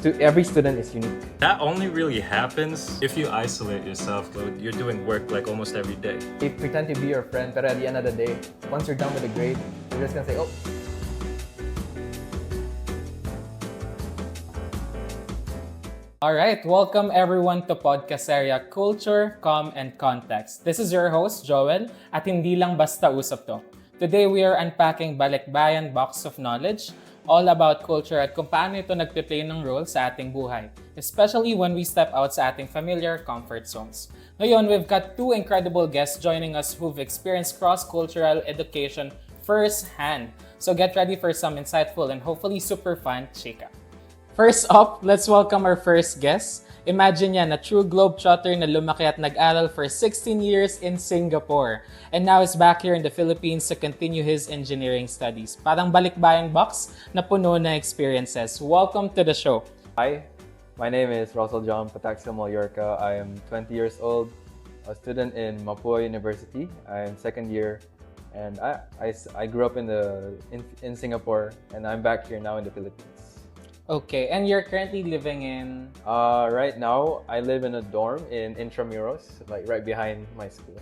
every student is unique. That only really happens if you isolate yourself. You're doing work like almost every day. They pretend to be your friend, but at the end of the day, once you're done with the grade, you're just gonna say, oh. Alright, welcome everyone to PODKASERYE Culture, Com, and Context. This is your host, Joel, at hindi lang basta usap to. Today we are unpacking Balikbayan Box of Knowledge, all about culture at kung paano ito nagpe-play ng role sa ating buhay, especially when we step out sa ating familiar comfort zones. Ngayon, we've got two incredible guests joining us who've experienced cross-cultural education firsthand. So get ready for some insightful and hopefully super fun chika. First up, let's welcome our first guest. Imagine yan, a true globetrotter na lumaki at nag-aral for 16 years in Singapore and now is back here in the Philippines to continue his engineering studies. Parang balikbayan box na puno na experiences. Welcome to the show. Hi, my name is Russell John Pataxil Mallorca. I am 20 years old, a student in Mapua University. I am second year, and I grew up in Singapore, and I'm back here now in the Philippines. Okay, and you're currently living in... Right now, I live in a dorm in Intramuros, like right behind my school.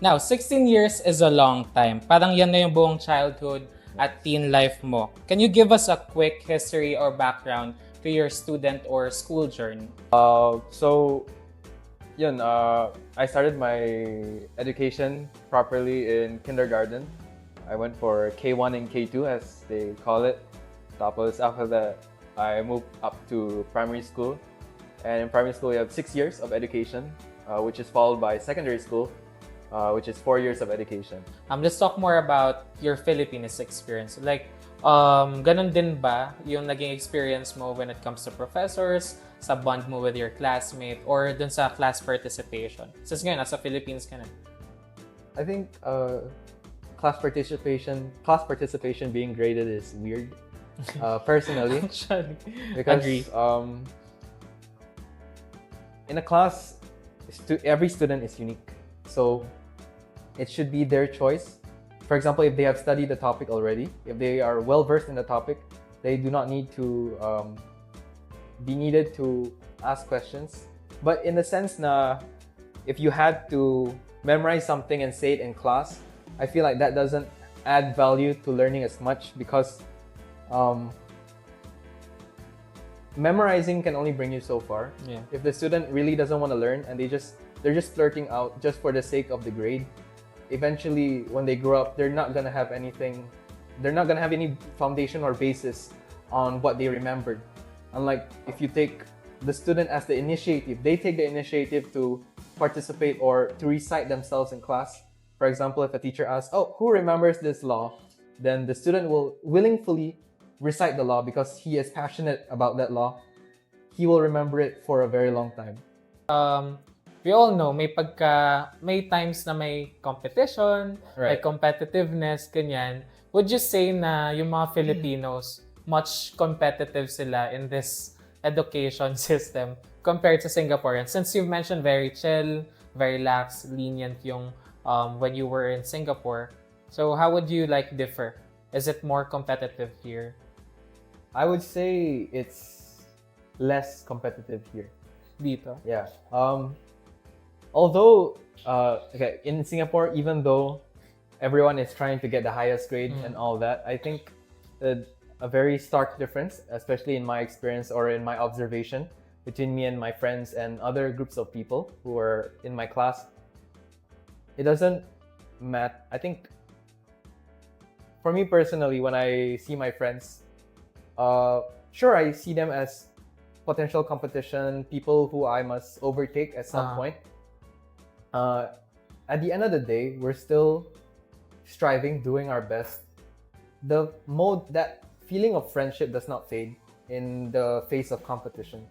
Now, 16 years is a long time. Parang yan na yung buong childhood at teen life mo. Can you give us a quick history or background to your student or school journey? I started my education properly in kindergarten. I went for K1 and K2 as they call it. Tapos after that, I moved up to primary school, and in primary school we have 6 years of education, which is followed by secondary school, which is 4 years of education. Let's talk more about your Philippines experience. Like, ganun din ba yung naging experience mo when it comes to professors, sa bond mo with your classmate, or dun sa class participation? Since ngayon, nasa Philippines ka na. I think class participation being graded is weird. Personally, because in a class, every student is unique, so it should be their choice. For example, if they have studied the topic already, if they are well versed in the topic, they do not need to be needed to ask questions. But in the sense na, if you had to memorize something and say it in class, I feel like that doesn't add value to learning as much, because memorizing can only bring you so far. Yeah. If the student really doesn't want to learn and they're just flirting out just for the sake of the grade, eventually when they grow up, they're not gonna have any foundation or basis on what they remembered. Unlike if you take the student as the initiative, they take the initiative to participate or to recite themselves in class. For example, if a teacher asks, "Oh, who remembers this law?" then the student will willingly recite the law because he is passionate about that law. He will remember it for a very long time. We all know, may times na may competition, may Right. competitiveness, ganyan. Would you say na yung mga Filipinos, much competitive sila in this education system compared to Singaporeans? Since you've mentioned very chill, very lax, lenient yung when you were in Singapore. So how would you differ? Is it more competitive here? I would say it's less competitive here. Dito? Yeah. Although, in Singapore, even though everyone is trying to get the highest grade and all that, I think a very stark difference, especially in my experience or in my observation between me and my friends and other groups of people who are in my class, it doesn't matter. I think for me personally, when I see my friends, sure, I see them as potential competition, people who I must overtake at some point. At the end of the day, we're still striving, doing our best. That feeling of friendship does not fade in the face of competition.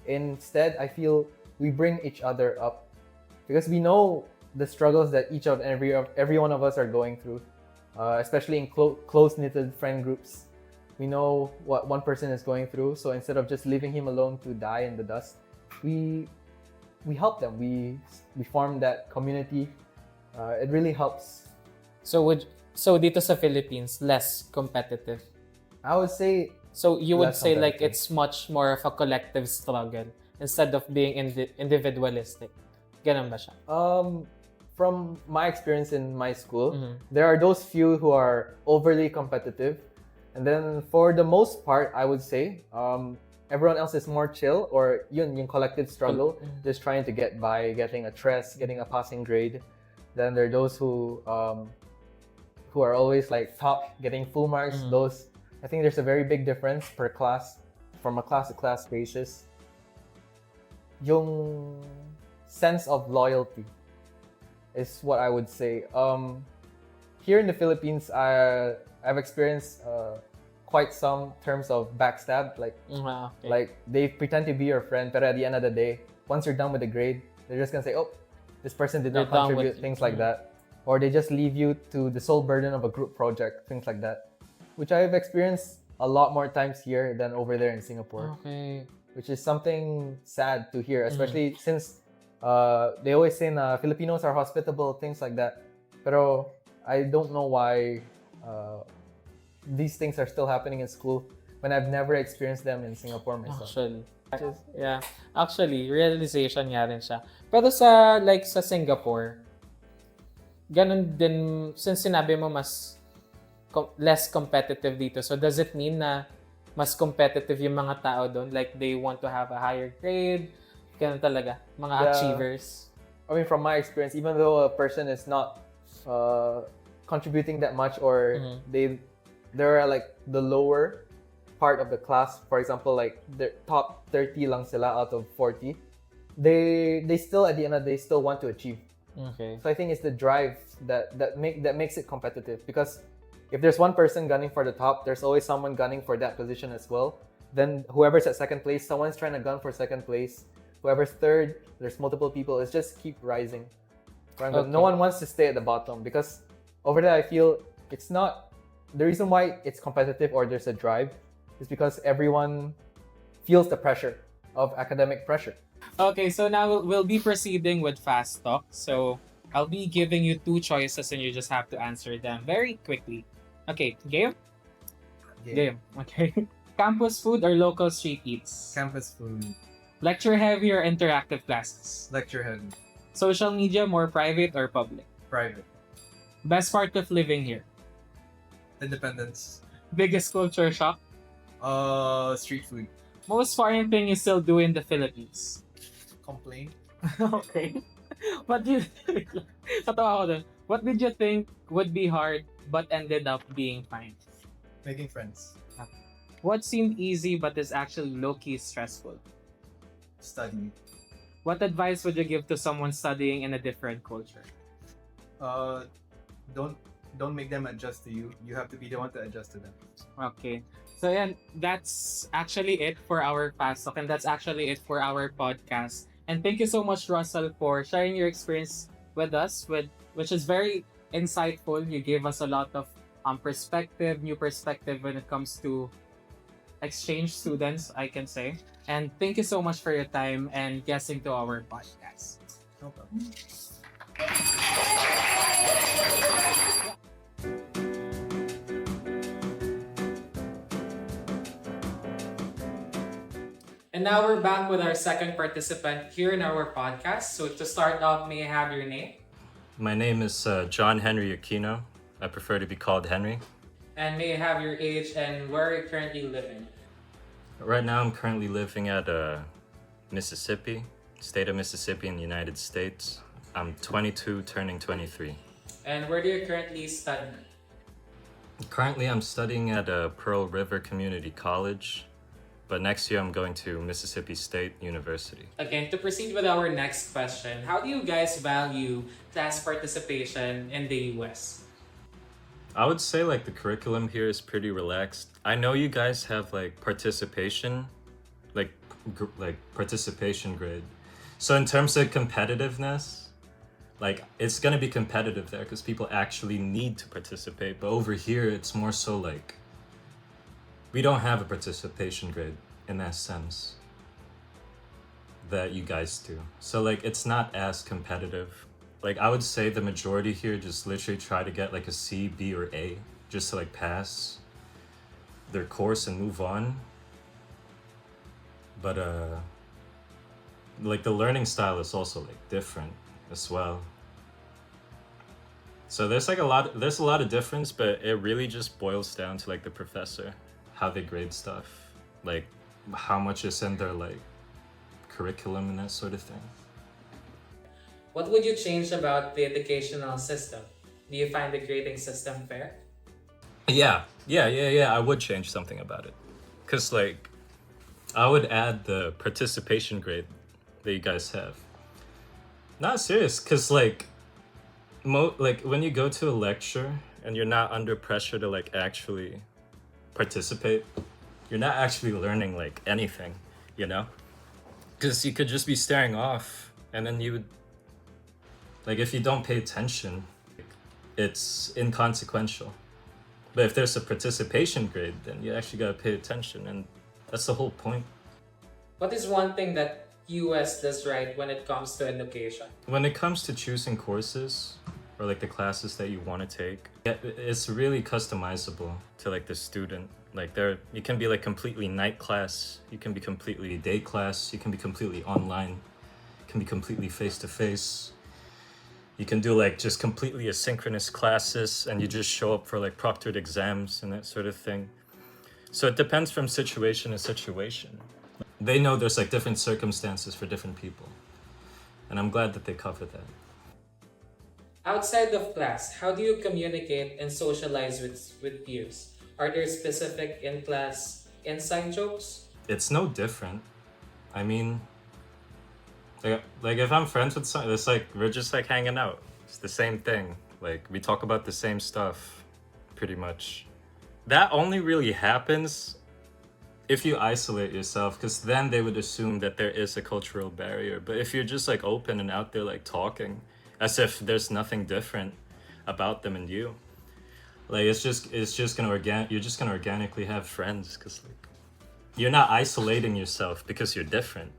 Instead, I feel we bring each other up because we know the struggles that each of every one of us are going through, especially in close-knitted friend groups. We know what one person is going through, so instead of just leaving him alone to die in the dust, we help them. We form that community. It really helps. So dito sa Philippines, less competitive? I would say So you would Less say like competitive. it's much more of a collective struggle instead of being individualistic. Ganun ba siya? From my experience in my school, Mhm. there are those few who are overly competitive, and then for the most part, I would say everyone else is more chill, or yung collective struggle, just trying to get by, getting a tres, getting a passing grade. Then there are those who are always like top, getting full marks. Mhm. Those, I think there's a very big difference per class, from a class to class basis. Yung sense of loyalty is what I would say. Here in the Philippines, I've experienced quite some terms of backstab. Okay. Like they pretend to be your friend, but at the end of the day, once you're done with the grade, they're just gonna say, "Oh, this person did They're not done with contribute," you. things like that, or they just leave you to the sole burden of a group project, things like that, which I've experienced a lot more times here than over there in Singapore, Okay. which is something sad to hear, Mm-hmm. especially since they always say na Filipinos are hospitable, things like that. Pero I don't know why these things are still happening in school when I've never experienced them in Singapore myself. Yeah. Actually, realization nga rin siya. Pero sa Singapore, ganun din, since sinabi mo less competitive dito. So does it mean na mas competitive yung mga tao doon? Like they want to have a higher grade? Ganun talaga, mga Yeah. achievers. I mean, from my experience, even though a person is not contributing that much, or they're like the lower part of the class, for example, like the top 30 lang sila out of 40, they still at the end of the day still want to achieve. Okay. So I think it's the drive that makes it competitive, because if there's one person gunning for the top, there's always someone gunning for that position as well. Then whoever's at second place, someone's trying to gun for second place. Whoever's third, there's multiple people. It's just keep rising. Okay. No one wants to stay at the bottom, because over there I feel it's not the reason why it's competitive or there's a drive is because everyone feels the pressure of academic pressure. Okay, so now we'll be proceeding with fast talk. So I'll be giving you two choices and you just have to answer them very quickly. Okay, game? Game. Okay. Campus food or local street eats? Campus food, Lecture heavy or interactive classes? lecture heavy, Social media more private or public? private, Best part of living here? independence, Biggest culture shock? street food, Most foreign thing you still do in the Philippines? complain, Okay. What do you Katawa ko dun. What did you think would be hard but ended up being fine? making friends, What seemed easy but is actually low-key stressful? study, What advice would you give to someone studying in a different culture? don't make them adjust to you. You have to be the one to adjust to them. Okay. So yeah, that's actually it for our fast talk, and that's actually it for our podcast. And thank you so much, Russell, for sharing your experience with us, which is very insightful. You gave us a lot of new perspective when it comes to exchange students, I can say. And thank you so much for your time and guesting to our podcast. No problem. And now we're back with our second participant here in our podcast. So to start off, may I have your name? My name is John Henry Aquino. I prefer to be called Henry. And may I have your age and where are you currently living? Right now, I'm currently living at Mississippi, state of Mississippi in the United States. I'm 22, turning 23. And where do you currently study? Currently, I'm studying at Pearl River Community College, but next year I'm going to Mississippi State University. Again, to proceed with our next question, how do you guys value class participation in the US? I would say like the curriculum here is pretty relaxed. I know you guys have like participation, like participation grade. So in terms of competitiveness, like it's gonna be competitive there because people actually need to participate. But over here, it's more so like we don't have a participation grade in that sense that you guys do. So like it's not as competitive. Like I would say the majority here just literally try to get like a C, B, or A just to like pass. their course and move on. But like the learning style is also like different as well. So there's a lot of difference, but it really just boils down to like the professor, how they grade stuff, like how much is in their like curriculum and that sort of thing. What would you change about the educational system? Do you find the grading system fair? Yeah. I would change something about it. Cause like I would add the participation grade that you guys have. Not serious, cause like like when you go to a lecture and you're not under pressure to like actually participate, you're not actually learning like anything, you know? Cause you could just be staring off and then you would like if you don't pay attention, it's inconsequential. But if there's a participation grade, then you actually gotta pay attention, and that's the whole point. What is one thing that US does right when it comes to education? When it comes to choosing courses or like the classes that you want to take, it's really customizable to like the student. Like you can be like completely night class, you can be completely day class, you can be completely online, you can be completely face to face. You can do like just completely asynchronous classes and you just show up for like proctored exams and that sort of thing. So it depends from situation to situation. They know there's like different circumstances for different people. And I'm glad that they cover that. Outside of class, how do you communicate and socialize with peers? Are there specific in-class inside jokes? It's no different. I mean, like if I'm friends with someone, it's like we're just like hanging out. It's the same thing. Like we talk about the same stuff, pretty much. That only really happens if you isolate yourself, because then they would assume that there is a cultural barrier. But if you're just like open and out there like talking, as if there's nothing different about them and you, like you're just gonna organically have friends, because like you're not isolating yourself because you're different.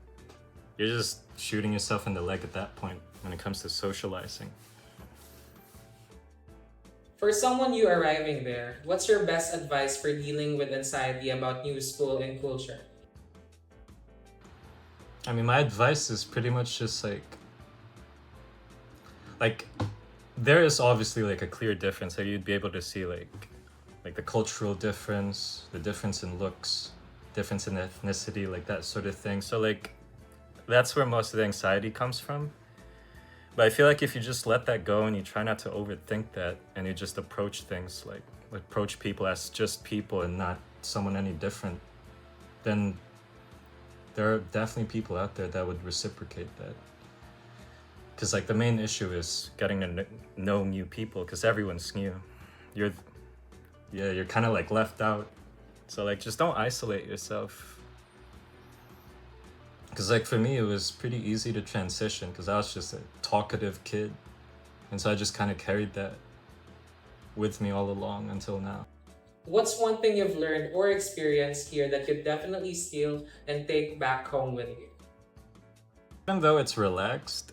You're just shooting yourself in the leg at that point when it comes to socializing. For someone new arriving there, what's your best advice for dealing with anxiety about new school and culture? I mean, my advice is pretty much just like there is obviously like a clear difference. Like you'd be able to see like the cultural difference, the difference in looks, difference in ethnicity, like that sort of thing. So like that's where most of the anxiety comes from. But I feel like if you just let that go and you try not to overthink that and you just approach things like approach people as just people and not someone any different, then there are definitely people out there that would reciprocate that. Because like the main issue is getting to know new people, because everyone's new. You're kind of like left out. So like just don't isolate yourself. Because like for me, it was pretty easy to transition because I was just a talkative kid. And so I just kind of carried that with me all along until now. What's one thing you've learned or experienced here that you definitely steal and take back home with you? Even though it's relaxed,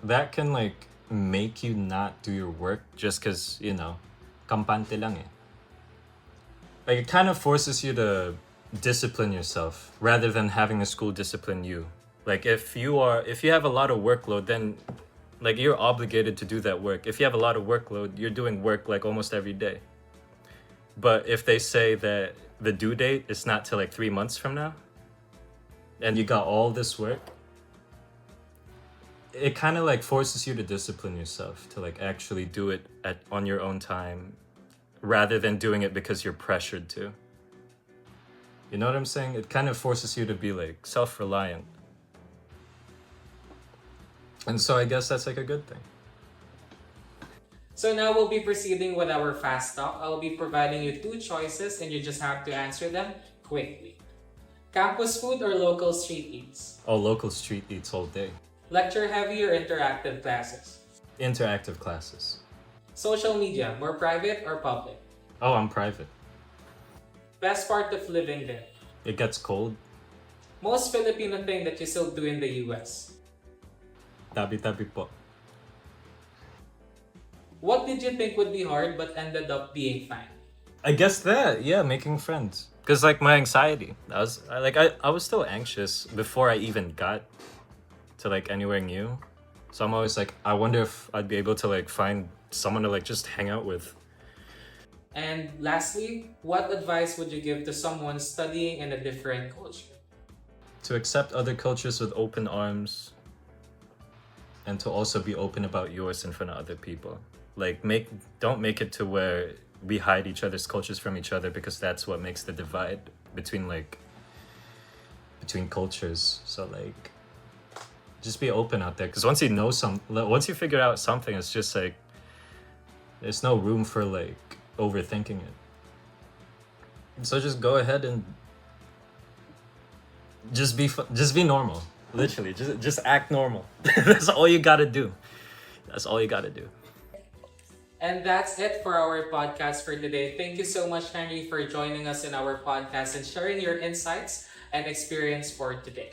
that can like make you not do your work just because, you know, kampante lang eh. Like it kind of forces you to discipline yourself rather than having the school discipline you. Like if you have a lot of workload, then like you're obligated to do that work. If you have a lot of workload, you're doing work like almost every day. But if they say that the due date is not till like 3 months from now and you got all this work, it kind of like forces you to discipline yourself to like actually do it on your own time rather than doing it because you're pressured to. You know what I'm saying? It kind of forces you to be like self-reliant. And so I guess that's like a good thing. So now we'll be proceeding with our fast talk. I'll be providing you 2 choices and you just have to answer them quickly. Campus food or local street eats? Oh, local street eats all day. Lecture heavy or interactive classes? Interactive classes. Social media, more private or public? Oh, I'm private. Best part of living there? It gets cold. Most Filipino thing that you still do in the US? Tabi-tabi po. What did you think would be hard but ended up being fine? I guess that, yeah, making friends. Cause like my anxiety, I was still anxious before I even got to like anywhere new. So I'm always like, I wonder if I'd be able to like find someone to like just hang out with. And lastly, what advice would you give to someone studying in a different culture? To accept other cultures with open arms, and to also be open about yours in front of other people. Like don't make it to where we hide each other's cultures from each other, because that's what makes the divide between cultures. So like just be open out there, because once you figure out something, it's just like there's no room for like overthinking it. So just go ahead and just be normal. Literally, just act normal. That's all you gotta do. That's all you gotta do. And that's it for our podcast for today. Thank you so much, Henry, for joining us in our podcast and sharing your insights and experience for today.